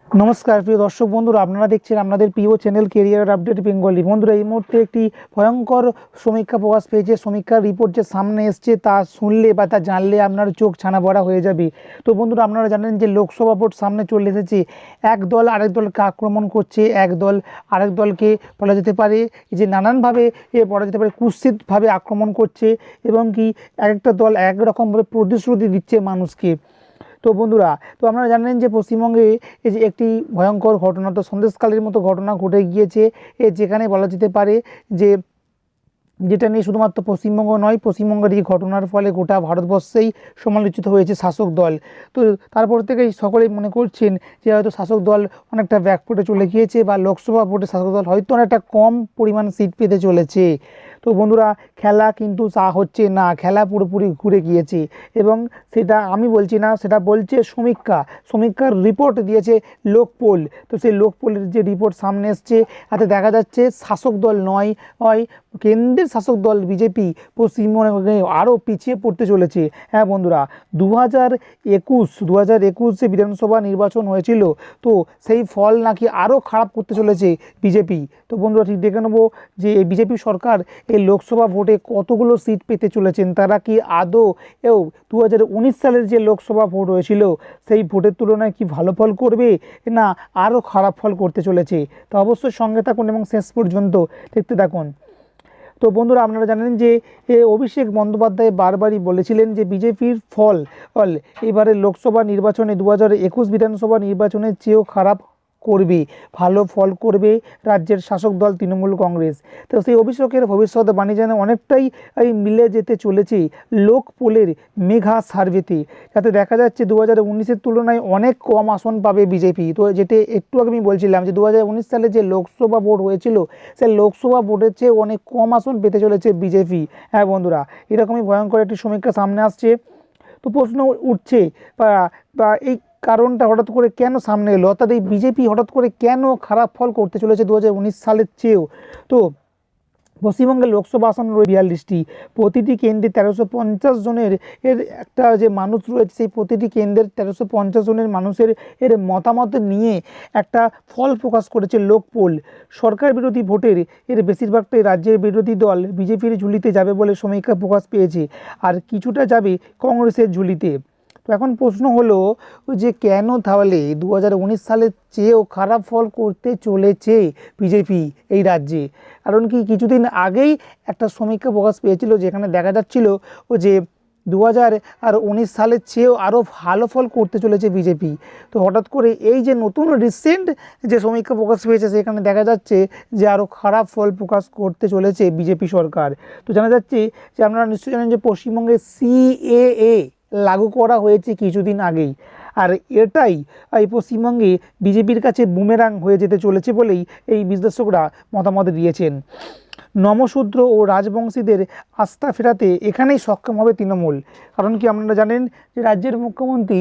নমস্কার প্রিয় দর্শক বন্ধুরা, আপনারা দেখছেন আপনাদের প্রিয় চ্যানেল কেরিয়ার আপডেট বেঙ্গলি। বন্ধুরা, এই মুহূর্তে একটি ভয়ঙ্কর সমীক্ষা প্রকাশ পেয়েছে। সমীক্ষার রিপোর্ট যে সামনে এসছে তা শুনলে বা তা জানলে আপনার চোখ ছানা বড়া হয়ে যাবে। তো বন্ধুরা, আপনারা জানেন যে লোকসভা ভোট সামনে চলে এসেছে। এক দল আরেক দলকে আক্রমণ করছে, এক দল আরেক দলকে বলা যেতে পারে যে নানানভাবে বলা যেতে পারে কুৎসিতভাবে আক্রমণ করছে, এবং কি এক একটা দল এক রকমভাবে প্রতিশ্রুতি দিচ্ছে মানুষকে। তো বন্ধুরা, তো আপনারা জানেন যে পশ্চিমবঙ্গে এই যে একটি ভয়ঙ্কর ঘটনা, তো সন্দেশখালির মতো ঘটনা ঘটে গিয়েছে, যেখানে বলা যেতে পারে যে যেটা নিয়ে শুধুমাত্র পশ্চিমবঙ্গ নয়, পশ্চিমবঙ্গের এই ঘটনার ফলে গোটা ভারতবর্ষেই সমালোচিত হয়েছে শাসক দল। তো তারপর থেকেই সকলেই মনে করছেন যে হয়তো শাসক দল অনেকটা ব্যাকফুটে চলে গিয়েছে, বা লোকসভা ভোটে শাসক দল হয়তো অনেকটা কম পরিমাণ সিট পেতে চলেছে। তো বন্ধুরা, খেলা কিন্তু তা হচ্ছে না, খেলা পুরোপুরি ঘুরে গিয়েছে। এবং সেটা আমি বলছি না, সেটা বলছে সমীক্ষার রিপোর্ট দিয়েছে লোকপোল। তো সেই লোকপোলের যে রিপোর্ট সামনে এসছে, তাতে দেখা যাচ্ছে শাসক দল নয় হয় কেন্দ্রের শাসক দল বিজেপি পশ্চিমবঙ্গে আরও পিছিয়ে পড়তে চলেছে। হ্যাঁ বন্ধুরা, 2021 যে বিধানসভা নির্বাচন হয়েছিল, তো সেই ফল নাকি আরও খারাপ করতে চলেছে বিজেপি। তো বন্ধুরা, ঠিক দেখে নেবো যে এই বিজেপি সরকার এই লোকসভা ভোটে কতগুলো সিট পেতে চলেছেন। তারা কি আদৌ 2019 সালের যে লোকসভা ভোট হয়েছিল সেই ভোটের তুলনায় কি ভালো ফল করবে, না আরও খারাপ ফল করতে চলেছে। তো অবশ্যই সঙ্গে থাকুন এবং শেষ পর্যন্ত দেখতে থাকুন। তো বন্ধুরা, আপনারা জানেন যে অভিষেক বন্দ্যোপাধ্যায় বারবারই বলেছিলেন যে বিজেপির ফল এবারে লোকসভা নির্বাচনে 2021 বিধানসভা নির্বাচনের চেয়েও খারাপ করবে, ভালো ফল করবে রাজ্যের শাসক দল তৃণমূল কংগ্রেস। তো সেই অভিষেকের ভবিষ্যৎবাণী যেন অনেকটাই মিলে যেতে চলেছে লোক পোলের মেঘা সার্ভেতে, যাতে দেখা যাচ্ছে 2019-এর তুলনায় অনেক কম আসন পাবে বিজেপি। তো যেটা একটু আগে আমি বলছিলাম যে 2019 সালে যে লোকসভা ভোট হয়েছিল, সেই লোকসভা ভোটের চেয়ে অনেক কম আসন পেতে চলেছে বিজেপি। হ্যাঁ বন্ধুরা, এরকমই ভয়ঙ্কর একটি সমীক্ষা সামনে আসছে। তো প্রশ্ন উঠছে বা বা এই কারণটা হঠাৎ করে কেন সামনে এলো, অর্থাৎ এই বিজেপি হঠাৎ করে কেন খারাপ ফল করতে চলেছে 2019 সালের চেয়েও। তো পশ্চিমবঙ্গের লোকসভা আসন রয়েছে 42টি, প্রতিটি কেন্দ্রে 1350 জনের একটা যে মানুষ রয়েছে, সেই প্রতিটি কেন্দ্রের 1350 জনের মানুষের মতামত নিয়ে একটা ফল প্রকাশ করেছে লোকপোল। সরকার বিরোধী ভোটের বেশিরভাগটাই রাজ্যের বিরোধী দল বিজেপির ঝুলিতে যাবে বলে সমীক্ষা প্রকাশ পেয়েছে, আর কিছুটা যাবে কংগ্রেসের ঝুলিতে। তো এখন প্রশ্ন হলো যে কেন তাহলে 2019 সালের চেয়েও খারাপ ফল করতে চলেছে বিজেপি এই রাজ্যে। কারণ কি, কিছুদিন আগেই একটা সমীক্ষা প্রকাশ পেয়েছিল যেখানে দেখা যাচ্ছিল যে 2019 সালের চেয়েও আরও ভালো ফল করতে চলেছে বিজেপি। তো হঠাৎ করে এই যে নতুন রিসেন্ট যে সমীক্ষা প্রকাশ পেয়েছে, সেখানে দেখা যাচ্ছে যে আরও খারাপ ফল প্রকাশ করতে চলেছে বিজেপি সরকার। তো জানা যাচ্ছে যে আপনারা নিশ্চয়ই জানেন যে পশ্চিমবঙ্গে সিএএ লাগু করা হয়েছে কিছুদিন আগেই, আর এটাই এই পশ্চিমবঙ্গে বিজেপির কাছে বুমেরাং হয়ে যেতে চলেছে বলেই এই বিশ্লেষকরা মতামত দিয়েছেন। নমশূদ্র ও রাজবংশীদের আস্থা ফেরাতে এখানেই সক্ষম হবে তৃণমূল। কারণ কি, আপনারা জানেন যে রাজ্যের মুখ্যমন্ত্রী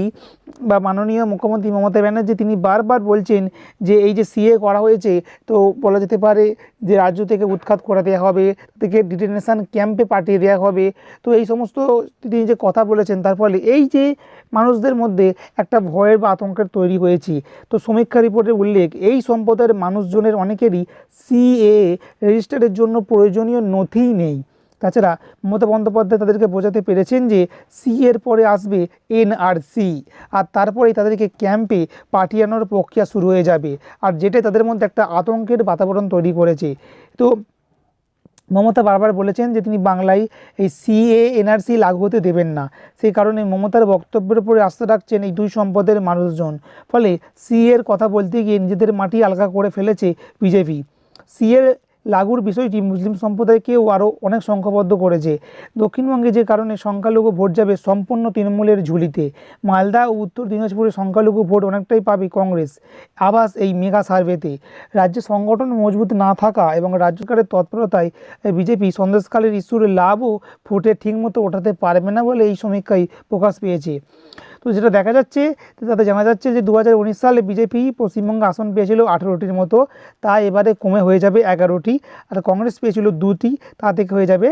বা মাননীয় মুখ্যমন্ত্রী মমতা ব্যানার্জি তিনি বারবার বলছেন যে এই যে সিএ করা হয়েছে, তো বলা যেতে পারে যে রাজ্য থেকে উৎখাত করে দেওয়া হবে, থেকে ডিটেনশন ক্যাম্পে পাঠিয়ে দেওয়া হবে। তো এই সমস্ত তিনি যে কথা বলেছেন, তার ফলে এই যে মানুষদের মধ্যে একটা ভয়ের বা আতঙ্কের তৈরি হয়েছে। তো সমীক্ষা রিপোর্টে উল্লেখ, এই সম্প্রদায়ের মানুষজনের অনেকেরই সিএ রেজিস্টারের জন্য প্রয়োজনীয় নথিই নেই। তাছাড়া মমতা বন্দ্যোপাধ্যায় তাদেরকে বোঝাতে পেরেছেন যে সি এর পরে আসবে এনআরসি, আর তারপরেই তাদেরকে ক্যাম্পে পাঠিয়ানোর প্রক্রিয়া শুরু হয়ে যাবে, আর যেটা তাদের মধ্যে একটা আতঙ্কের বাতাবরণ তৈরি করেছে। তো মমতা বারবার বলেছেন যে তিনি বাংলায় এই সিএ এনআরসি লাগু হতে দেবেন না। সেই কারণে মমতার বক্তব্যের উপরে আস্থা রাখছেন এই দুই সম্পদের মানুষজন। ফলে সিএর কথা বলতে গিয়ে নিজেদের মাটি আলগা করে ফেলেছে বিজেপি। সিএ লাগুর বিষয়টি মুসলিম সম্প্রদায়কেও আরও অনেক সংখ্যাবদ্ধ করেছে। দক্ষিণবঙ্গে যে কারণে সংখ্যালঘু ভোট যাবে সম্পূর্ণ তৃণমূলের ঝুলিতে। মালদা ও উত্তর দিনাজপুরে সংখ্যালঘু ভোট অনেকটাই পাবে কংগ্রেস। আবাস এই মেগা সার্ভেতে রাজ্যে সংগঠন মজবুত না থাকা এবং রাজ্য সরকারের তৎপরতায় বিজেপি সন্দেশখালীর ইস্যুর লাভও ভোটে ঠিকমতো ওঠাতে পারবে না বলে এই সমীক্ষায় প্রকাশ পেয়েছে। তো যেটা দেখা যাচ্ছে, তাতে জানা যাচ্ছে যে 2019 সালে বিজেপি পশ্চিমবঙ্গে আসন পেয়েছিল 18টির মতো, তা এবারে কমে হয়ে যাবে 11টি। আর কংগ্রেস পেয়েছিল 2টি, তা থেকে হয়ে যাবে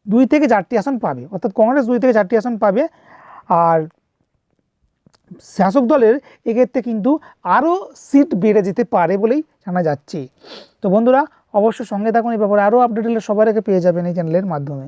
2 থেকে 4টি আসন পাবে, অর্থাৎ কংগ্রেস 2 থেকে 4টি আসন পাবে। আর শাসক দলের এক্ষেত্রে কিন্তু আরও সিট বেড়ে যেতে পারে বলেই জানা যাচ্ছে। তো বন্ধুরা অবশ্যই সঙ্গে থাকুন, এই ব্যাপারে আরও আপডেট হলে সবার আগে পেয়ে যাবেন এই চ্যানেলের মাধ্যমে।